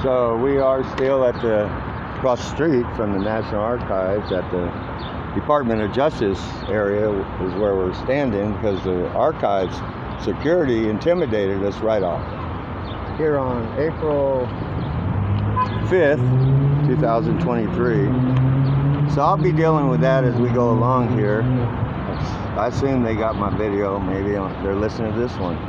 So we are still at the across the street from the National Archives at the Department of Justice area is where we're standing because the archives security intimidated us right off. Here on April 5th, 2023. So I'll be dealing with that as we go along here. I assume they got my video. Maybe they're listening to this one.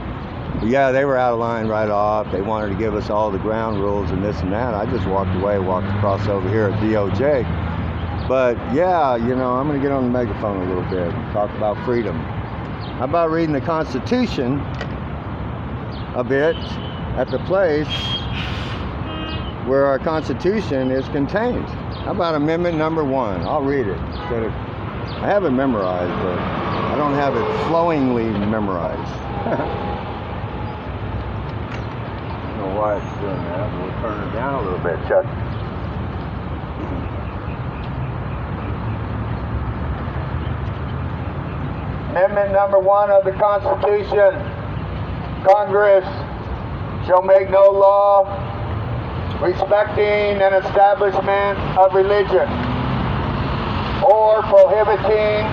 But yeah, they were out of line right off. They wanted to give us all the ground rules and this and that. I just walked away, walked across over here at DOJ. But yeah, you know, I'm going to get on the megaphone a little bit and talk about freedom. How about reading the Constitution a bit at the place where our Constitution is contained? How about Amendment number 1? I'll read it. I have it memorized, but I don't have it flowingly memorized. I don't know why it's doing that. We'll turn it down a little bit, Chuck. Amendment number 1 of the Constitution. Congress shall make no law respecting an establishment of religion or prohibiting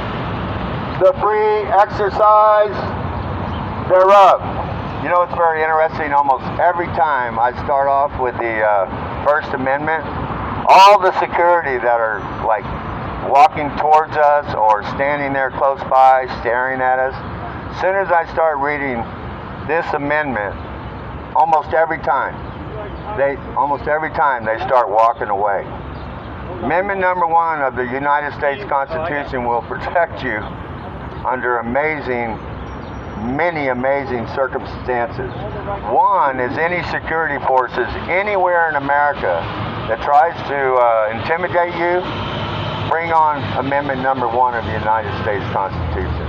the free exercise thereof. You know, it's very interesting. Almost every time I start off with the First Amendment, all the security that are like walking towards us or standing there close by staring at us, as soon as I start reading this amendment, almost every time they start walking away. Amendment number 1 of the United States Constitution will protect you under many amazing circumstances. One is any security forces anywhere in America that tries to intimidate you, bring on Amendment number 1 of the United States Constitution.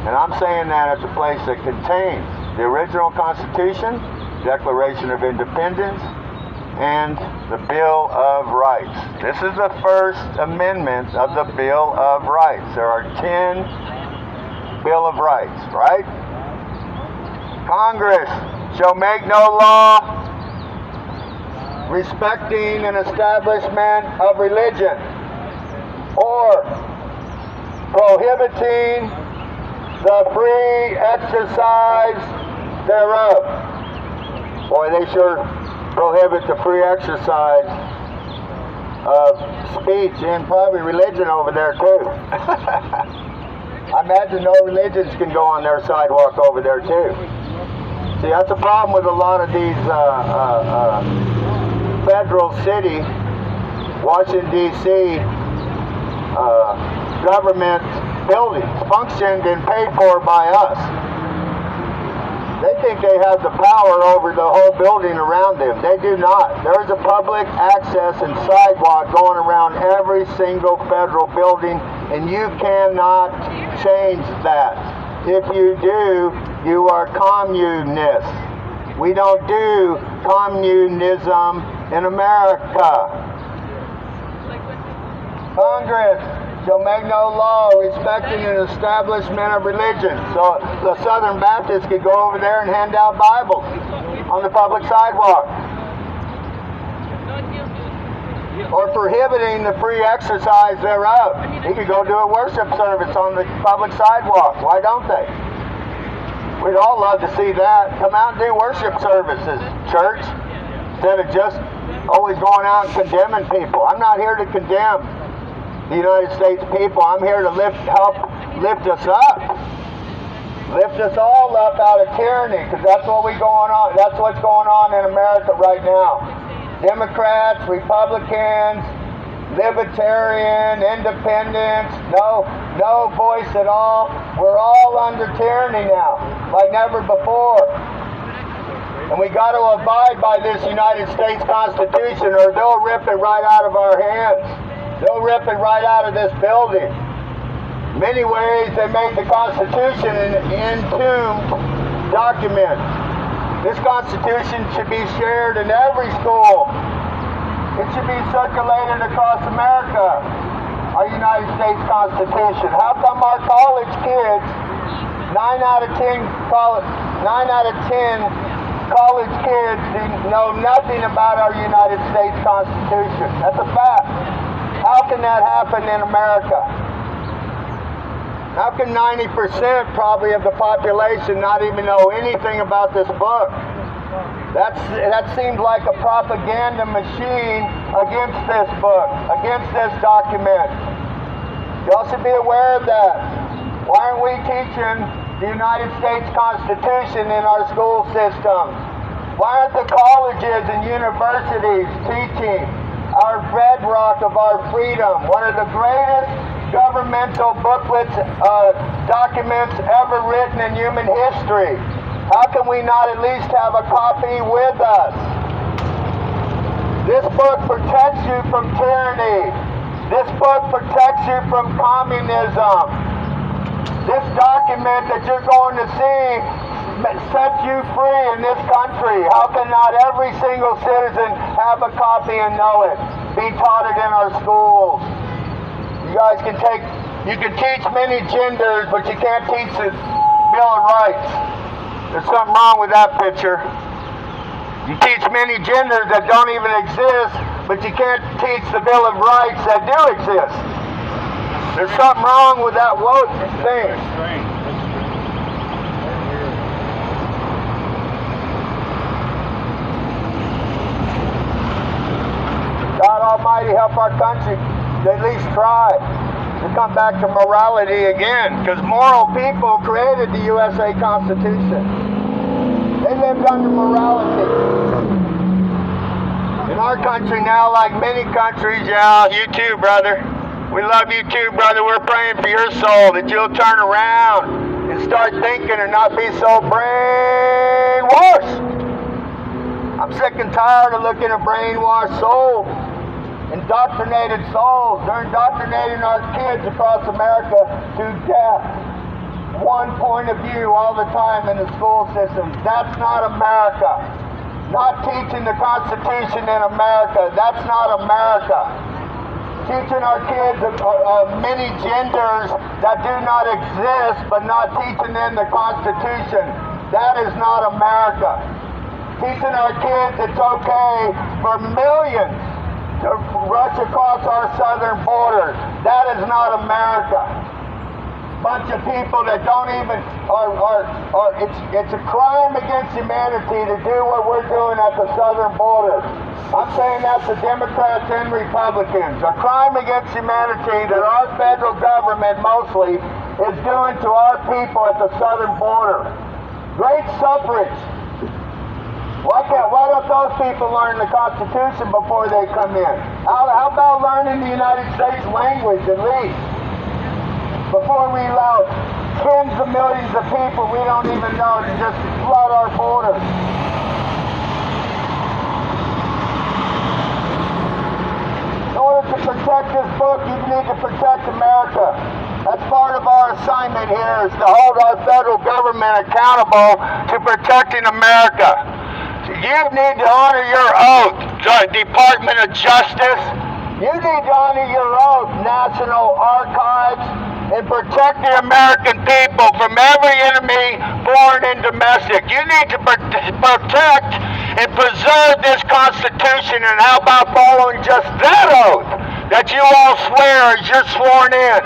And I'm saying that at the place that contains the original Constitution, Declaration of Independence, and the Bill of Rights. This is the First Amendment of the Bill of Rights. There are 10 Bill of Rights, right? Congress shall make no law respecting an establishment of religion or prohibiting the free exercise thereof. Boy, they sure prohibit the free exercise of speech and probably religion over there too. I imagine no religions can go on their sidewalk over there too. See, that's a problem with a lot of these federal city, Washington D.C. Government buildings, functioned and paid for by us. They think they have the power over the whole building around them. They do not. There is a public access and sidewalk going around every single federal building, and you cannot change that. If you do, you are communists. We don't do communism in America. Congress shall make no law respecting an establishment of religion. So the Southern Baptists could go over there and hand out Bibles on the public sidewalk. Or prohibiting the free exercise thereof. He could go do a worship service on the public sidewalk. Why don't they? We'd all love to see that. Come out and do worship services, church, instead of just always going out and condemning people. I'm not here to condemn the United States people. I'm here to help lift us up. Lift us all up out of tyranny, because that's what's going on in America right now. Democrats, Republicans, Libertarian, Independents, no voice at all. We're all under tyranny now, like never before. And we got to abide by this United States Constitution, or they'll rip it right out of our hands. They'll rip it right out of this building. In many ways, they made the Constitution an entombed document. This Constitution should be shared in every school. It should be circulated across America, our United States Constitution. How come our college kids, 9 out of 10 college kids know nothing about our United States Constitution. That's a fact. How can that happen in America? How can 90% probably of the population not even know anything about this book? That seems like a propaganda machine against this book, against this document. Y'all should be aware of that. Why aren't we teaching the United States Constitution in our school system? Why aren't the colleges and universities teaching our bedrock of our freedom, one of the greatest governmental booklets, documents ever written in human history? How can we not at least have a copy with us? This book protects you from tyranny. This book protects you from communism. This document that you're going to see sets you free in this country. How can not every single citizen have a copy and know it? Be taught it in our schools. You guys can teach many genders, but you can't teach the Bill of Rights. There's something wrong with that picture. You teach many genders that don't even exist, but you can't teach the Bill of Rights that do exist. There's something wrong with that woke thing. God Almighty help our country to at least try to come back to morality again, because moral people created the USA Constitution. They lived under morality. In our country now, like many countries, yeah, you too, brother. We love you too, brother. We're praying for your soul, that you'll turn around and start thinking and not be so brainwashed. I'm sick and tired of looking at brainwashed souls, indoctrinated souls. They're indoctrinating our kids across America to death. One point of view all the time in the school systems. That's not America. Not teaching the Constitution in America. That's not America. Teaching our kids many genders that do not exist, but not teaching them the Constitution. That is not America. Teaching our kids it's okay for millions to rush across our southern border. That is not America. Bunch of people that don't even it's a crime against humanity to do what we're doing at the southern border. I'm saying that's the Democrats and Republicans. A crime against humanity that our federal government mostly is doing to our people at the southern border. Great suffrage. Why don't those people learn the Constitution before they come in? How about learning the United States language at least? Before we allow tens of millions of people we don't even know to just flood our borders. In order to protect this book, you need to protect America. That's part of our assignment here, is to hold our federal government accountable to protecting America. You need to honor your oath, Department of Justice. You need to honor your oath, National Archives, and protect the American people from every enemy, foreign and domestic. You need to protect and preserve this Constitution, and how about following just that oath that you all swear as you're sworn in?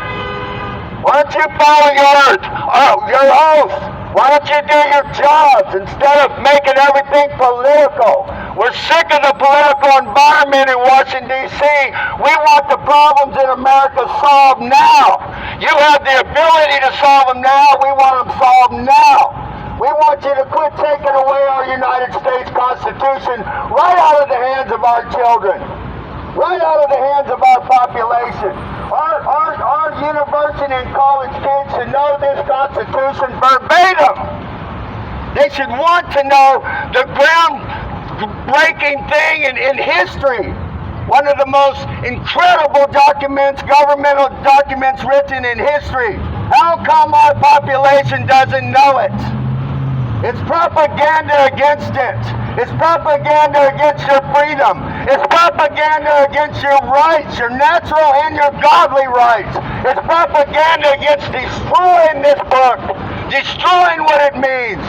Why don't you follow your oath? Why don't you do your jobs instead of making everything political? We're sick of the political environment in Washington, D.C. We want the problems in America solved now. You have the ability to solve them now. We want them solved now. We want you to quit taking away our United States Constitution right out of the hands of our children, right out of the hands of our population. Our university and college kids should know this Constitution verbatim. They should want to know the groundbreaking thing in history. One of the most incredible documents, governmental documents written in history. How come our population doesn't know it? It's propaganda against it. It's propaganda against your freedom. It's propaganda against your rights, your natural and your godly rights. It's propaganda against destroying this book, destroying what it means.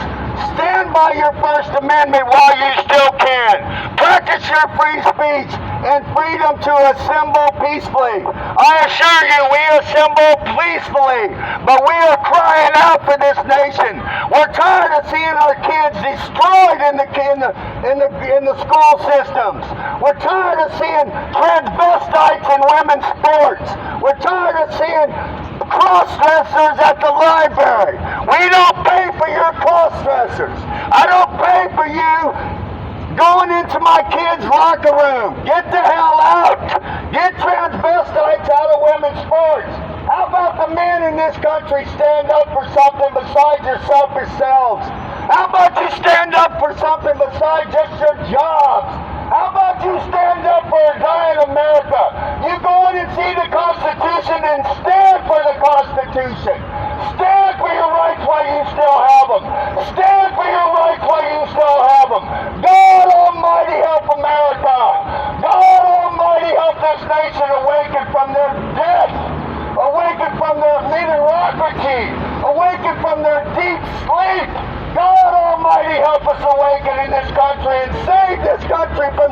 Stand by your First Amendment while you still can. Practice your free speech and freedom to assemble peacefully. I assure you, we assemble peacefully, but we are crying out for this nation. We're tired of seeing our kids destroyed in the school systems. We're tired of seeing transvestites in women's sports. We're tired of seeing cross-dressers at the library. We don't pay for your cross-dressers. I don't pay for you going into my kid's locker room. Get the hell out. Get transvestites out of women's sports. How about the men in this country stand up for something besides your selfish selves? How about you stand up for something besides just your jobs? How about you stand up for a dying America? You go in and see the Constitution and stand for the Constitution. Stand for your rights while you still have them. Stand for your rights while you still have them. God Almighty help America. God Almighty help this nation awaken from their death. Awaken from their mediocrity. Awaken from their deep sleep. God Almighty help us awaken in this country and save this country for